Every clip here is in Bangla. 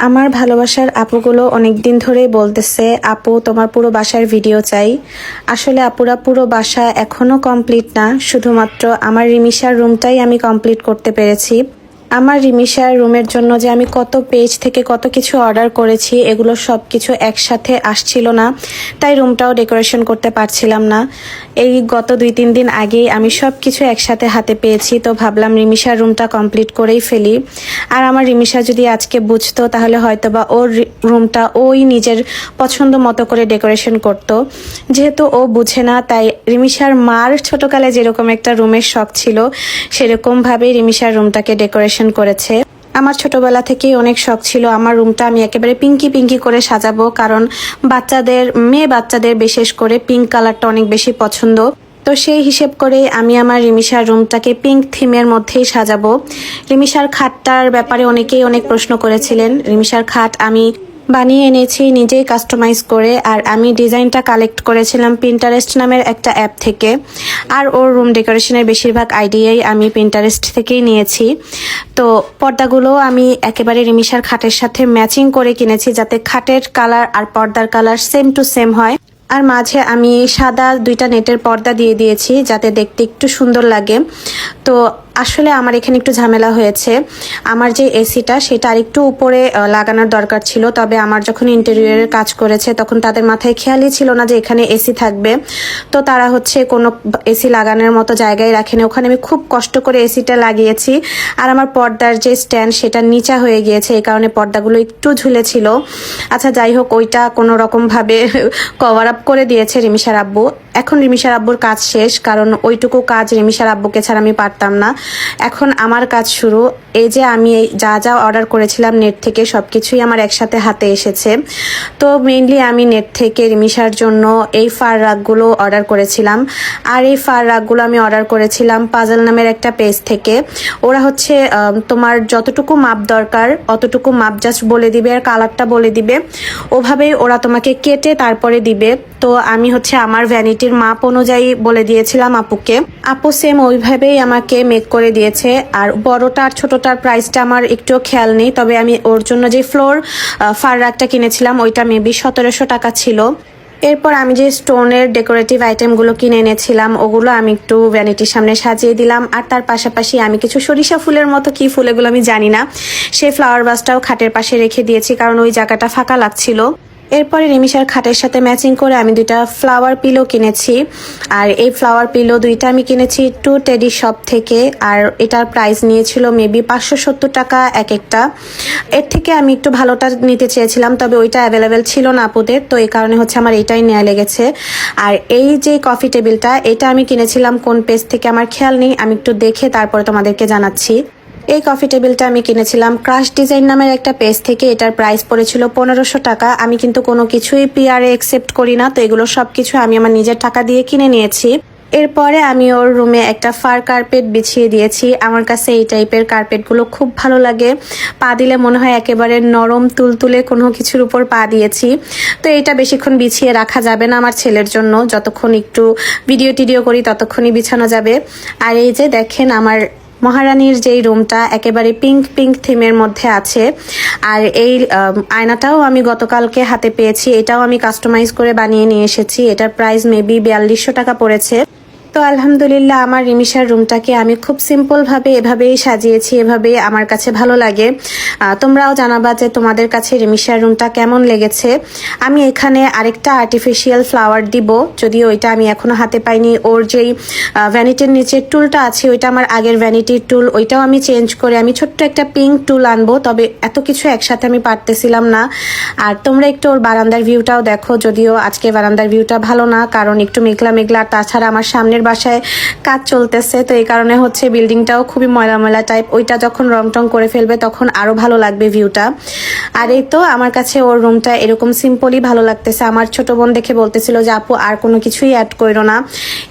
আমার ভালোবাসার আপুগুলো অনেক দিন ধরেই বলতেছে আপু তোমার পুরো বাসার ভিডিও চাই। আসলে আপুরা পুরো বাসা এখনো কমপ্লিট না, শুধুমাত্র আমার রিমিশার রুমটাই আমি কমপ্লিট করতে পেরেছি। আমার রিমিশার রুমের জন্য যে আমি কত পেজ থেকে কত কিছু অর্ডার করেছি, এগুলো সব কিছু একসাথে আসছিল না, তাই রুমটাও ডেকোরেশন করতে পারছিলাম না। এই গত 2-3 দিন আগেই আমি সব কিছু একসাথে হাতে পেয়েছি, তো ভাবলাম রিমিশার রুমটা কমপ্লিট করেই ফেলি। আর আমার রিমিশা যদি আজকে বুঝতো তাহলে হয়তোবা ওর রুমটা ওই নিজের পছন্দ মতো করে ডেকোরেশন করতো। যেহেতু ও বুঝে না, তাই রিমিশার মার ছোটকালে যেরকম একটা রুমের শখ ছিল, সেরকমভাবেই রিমিশার রুমটাকে ডেকোরেশন করেছে। আমার ছোটবেলা থেকেই অনেক শখ ছিল আমার রুমটা আমি একেবারে পিঙ্কি পিঙ্কি করে সাজাবো, কারণ মেয়ে বাচ্চাদের বিশেষ করে পিঙ্ক কালারটা অনেক বেশি পছন্দ। তো সেই হিসেব করে আমি আমার রিমিশার রুমটাকে পিঙ্ক থিমের মধ্যেই সাজাবো। রিমিশার খাটটার ব্যাপারে অনেকেই অনেক প্রশ্ন করেছিলেন। রিমিশার খাট আমি বানিয়ে এনেছি নিজেই কাস্টমাইজ করে, আর আমি ডিজাইনটা কালেক্ট করেছিলাম পিন্টারেস্ট নামের একটা অ্যাপ থেকে। আর ওর রুম ডেকোরেশনের বেশিরভাগ আইডিয়াই আমি পিন্টারেস্ট থেকেই নিয়েছি। তো পর্দাগুলো আমি একেবারে রিমিশার খাটের সাথে ম্যাচিং করে কিনেছি, যাতে খাটের কালার আর পর্দার কালার সেম টু সেম হয়। আর মাঝে আমি সাদা 2টা নেটের পর্দা দিয়ে দিয়েছি, যাতে দেখতে একটু সুন্দর লাগে। তো আসলে আমার এখানে একটু ঝামেলা হয়েছে। আমার যে এসিটা সেটা আরেকটু উপরে লাগানোর দরকার ছিল, তবে আমার যখন ইন্টেরিয়রের কাজ করেছে তখন তাদের মাথায় খেয়ালই ছিল না যে এখানে এসি থাকবে। তো তারা কোনো এসি লাগানোর মতো জায়গায় রাখেনি। ওখানে আমি খুব কষ্ট করে এসিটা লাগিয়েছি। আর আমার পর্দার যে স্ট্যান্ড সেটা নিচা হয়ে গিয়েছে, এই কারণে পর্দাগুলো একটু ঝুলেছিল। আচ্ছা যাই হোক, ওইটা কোনো রকমভাবে কভার আপ করে দিয়েছে রিমিশার আব্বু। এখন রিমিশার আব্বুর কাজ শেষ, কারণ ওইটুকু কাজ রিমিশার আব্বুকে ছাড়া আমি পারতাম না। এখন আমার কাজ শুরু। এই যে আমি যা যা অর্ডার করেছিলাম নেট থেকে সবকিছুই আমার একসাথে হাতে এসেছে। তো মেইনলি আমি নেট থেকে রিমিশার জন্য এই ফার রাগগুলো অর্ডার করেছিলাম। আর এই ফার রাগগুলো আমি অর্ডার করেছিলাম পাজল নামের একটা পেজ থেকে। ওরা তোমার যতটুকু মাপ দরকার অতটুকু মাপ জাস্ট বলে দিবে আর কালারটা বলে দিবে, ওভাবেই ওরা তোমাকে কেটে তারপরে দিবে। তো আমি আমার ভ্যানিটির মাপ অনুযায়ী বলে দিয়েছিলাম আপুকে। আপু সেম ওইভাবেই আমাকে মেক করে দিয়েছে। আর বড়টা আর ছোটটার প্রাইসটা আমার একটু খেয়াল নেই, তবে আমি ওর জন্য যে ফ্লোর ফার রাগটা কিনেছিলাম ওইটা মেবি 1700 টাকা ছিল। এরপর আমি যে স্টোনের ডেকোরেটিভ আইটেমগুলো কিনে এনেছিলাম ওগুলো আমি একটু ভ্যানিটির সামনে সাজিয়ে দিলাম। আর তার পাশাপাশি আমি কিছু সরিষা ফুলের মতো কি ফুল, এগুলো আমি জানি না, সেই ফ্লাওয়ার ভাসটাও খাটের পাশে রেখে দিয়েছি, কারণ ওই জায়গাটা ফাঁকা লাগছিল। এরপরে রিমিশার খাটের সাথে ম্যাচিং করে আমি 2টা ফ্লাওয়ার পিলো কিনেছি। আর এই ফ্লাওয়ার পিলো 2টা আমি কিনেছি টু টেডি শপ থেকে। আর এটার প্রাইস নিয়েছিল মেবি 570 টাকা এক একটা। এর থেকে আমি একটু ভালোটা নিতে চেয়েছিলাম, তবে ওইটা অ্যাভেলেবেল ছিল না আপুদের, তো এই কারণে আমার এইটাই নেওয়া লেগেছে। আর এই যে কফি টেবিলটা, এটা আমি কিনেছিলাম কোন পেজ থেকে আমার খেয়াল নেই, আমি একটু দেখে তারপরে তোমাদেরকে জানাচ্ছি। এই কফি টেবিলটা আমি কিনেছিলাম ক্রাশ ডিজাইন নামের একটা পেজ থেকে। এটার প্রাইস পড়েছিল 1500 টাকা। আমি কিন্তু কোনো কিছুই পিআরে একসেপ্ট করি না, তো এগুলো সবকিছু আমি আমার নিজের টাকা দিয়ে কিনে নিয়েছি। এরপরে আমি ওর রুমে একটা ফার কার্পেট বিছিয়ে দিয়েছি। আমার কাছে এই টাইপের কার্পেটগুলো খুব ভালো লাগে, পা দিলে মনে হয় একেবারে নরম তুলতুলে কোনো কিছুর উপর পা দিয়েছি। তো এটা বেশিক্ষণ বিছিয়ে রাখা যাবে না আমার ছেলের জন্য, যতক্ষণ একটু ভিডিও টিডিও করি ততক্ষণই বিছানো যাবে। আর এই যে দেখেন আমার মহারানীর যেই রুমটা একেবারে পিঙ্ক পিঙ্ক থিমের মধ্যে আছে। আর এই আয়নাটাও আমি গতকালকে হাতে পেয়েছি, এটাও আমি কাস্টমাইজ করে বানিয়ে নিয়ে এসেছি। এটার প্রাইস মেবি 4200 টাকা পড়েছে। তো আলহামদুলিল্লাহ আমার রিমিশার রুমটাকে আমি খুব সিম্পলভাবে এভাবেই সাজিয়েছি, এভাবেই আমার কাছে ভালো লাগে। তোমরাও জানাবা যে তোমাদের কাছে রিমিশার রুমটা কেমন লেগেছে। আমি এখানে আরেকটা আর্টিফিশিয়াল ফ্লাওয়ার দিব, যদিও ওইটা আমি এখনো হাতে পাইনি। ওর যেই ভ্যানিটির নিচের টুলটা আছে ওইটা আমার আগের ভ্যানিটির টুল, ওইটাও আমি চেঞ্জ করে আমি ছোট্ট একটা পিঙ্ক টুল আনবো, তবে এত কিছু একসাথে আমি পারতেছিলাম না। আর তোমরা একটু ওর বারান্দার ভিউটাও দেখো, যদিও আজকে বারান্দার ভিউটা ভালো না, কারণ একটু মেঘলা মেঘলা। তাছাড়া আমার সামনের বাসায় কাজ চলতেছে, তো এই কারণে বিল্ডিংটাও খুবই ময়লা ময়লা টাইপ। ওইটা যখন রং টং করে ফেলবে তখন আরো ভালো লাগবে ভিউটা। আর এই তো আমার কাছে ওর রুমটা এরকম সিম্পলই ভালো লাগতেছে। আমার ছোট বোন দেখে বলতেছিল যে আপু আর কোনো কিছুই অ্যাড করো না,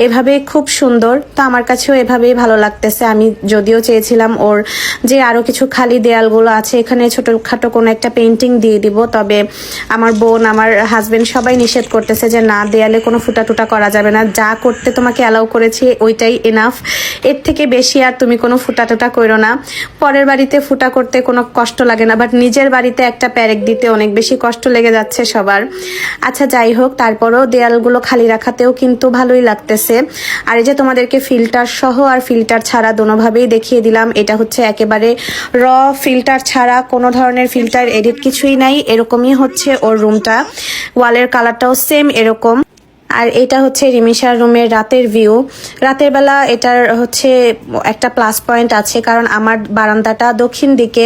এভাবে খুব সুন্দর। তো আমার কাছেও এভাবেই ভালো লাগতেছে। আমি যদিও চেয়েছিলাম ওর যে আরো কিছু খালি দেয়ালগুলো আছে এখানে ছোটখাটো কোনো একটা পেইন্টিং দিয়ে দিব, তবে আমার বোন আমার হাজবেন্ড সবাই নিষেধ করতেছে যে না, দেয়ালে কোনো ফুটা টুটা করা যাবে না, যা করতে তোমাকে অ্যালাউ করেছি ওইটাই এনাফ, এর থেকে বেশি আর তুমি কোনো ফুটা টুটা করো না। পরের বাড়িতে ফুটা করতে কোনো কষ্ট লাগে না, বাট নিজের বাড়িতে একটা একটা প্যারেক দিতে অনেক বেশি কষ্ট লেগে যাচ্ছে সবার। আচ্ছা যাই হোক, তারপরেও দেয়ালগুলো খালি রাখাতেও কিন্তু ভালোই লাগতেছে। আর এই যে তোমাদেরকে ফিল্টার সহ আর ফিল্টার ছাড়া দোনোভাবেই দেখিয়ে দিলাম। এটা হচ্ছে একেবারে র ফিল্টার ছাড়া, কোনো ধরনের ফিল্টার এডিট কিছুই নাই, এরকমই হচ্ছে ওর রুমটা। ওয়ালের কালারটাও সেম এরকম। আর এটা হচ্ছে রিমিশার রুমের রাতের ভিউ। রাতের বেলা এটার হচ্ছে একটা প্লাস পয়েন্ট আছে, কারণ আমার বারান্দাটা দক্ষিণ দিকে,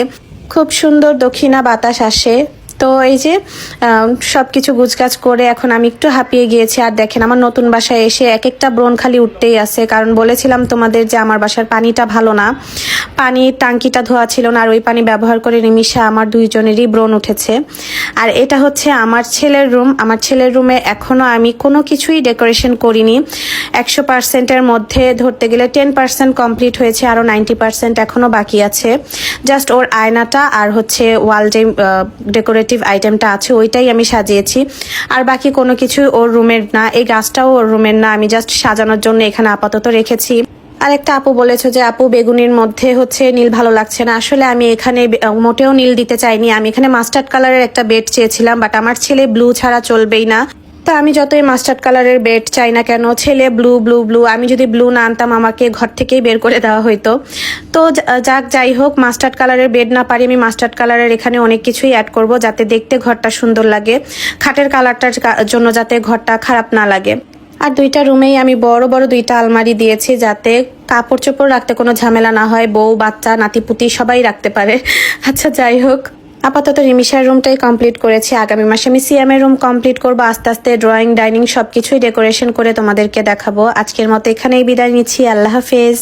খুব সুন্দর দক্ষিণা বাতাস আসে। তো এই যে সবকিছু গুছগাছ করে এখন আমি একটু হাঁপিয়ে গিয়েছি। আর দেখেন আমার নতুন বাসায় এসে এক একটা ব্রণ খালি উঠতেই আছে, কারণ বলেছিলাম তোমাদের যে আমার বাসার পানিটা ভালো না, পানির টাঙ্কিটা ধোয়া ছিল না, আর ওই পানি ব্যবহার করে রিমিশা আমার দুইজনেরই ব্রণ উঠেছে। আর এটা হচ্ছে আমার ছেলের রুম। আমার ছেলের রুমে এখনো আমি কোনো কিছুই ডেকোরেশন করিনি। 100%-এর মধ্যে ধরতে গেলে 10% কমপ্লিট হয়েছে, আরও 90% এখনো বাকি আছে। জাস্ট ওর আয়নাটা আর হচ্ছে ওয়াল যে ডেকোরেটিভ আইটেমটা আছে ওইটাই আমি সাজিয়েছি। আর বাকি কোনো কিছু ওর রুমের না, এই গাছটাও ওর রুমের না, আমি জাস্ট সাজানোর জন্য এখানে আপাতত রেখেছি। আর একটা আপু বলেছো যে আপু বেগুনির মধ্যে হচ্ছে নীল ভালো লাগছে না। আসলে আমি এখানে মোটেও নীল দিতে চাইনি, আমি এখানে মাস্টার্ড কালারের একটা বেড চেয়েছিলাম, বাট আমার ছেলে ব্লু ছাড়া চলবেই না। তো আমি যতই মাস্টার্ড কালারের বেড চাই না কেন, ছেলে ব্লু ব্লু ব্লু, আমি যদি ব্লু না আনতাম আমাকে ঘর থেকেই বের করে দেওয়া হইতো। তো যাই হোক, মাস্টার্ড কালারের বেড না পারি, আমি মাস্টার্ড কালারের এখানে অনেক কিছুই অ্যাড করব যাতে দেখতে ঘরটা সুন্দর লাগে, খাটের কালারটার জন্য যাতে ঘরটা খারাপ না লাগে। আর দুইটা রুমেই আমি বড় বড় দুইটা আলমারি দিয়েছি যাতে কাপড় চোপড় রাখতে কোনো ঝামেলা না হয়, বউ বাচ্চা নাতিপুতি সবাই রাখতে পারে। আচ্ছা যাই হোক, আপাতত রিমিশার রুমটাই কমপ্লিট করেছি। আগামী মাসে আমি সিয়ামের রুম কমপ্লিট করবো আস্তে আস্তে, ড্রয়িং ডাইনিং সবকিছুই ডেকোরেশন করে তোমাদেরকে দেখাবো। আজকের মতো এখানেই বিদায় নিচ্ছি, আল্লাহ হাফেজ।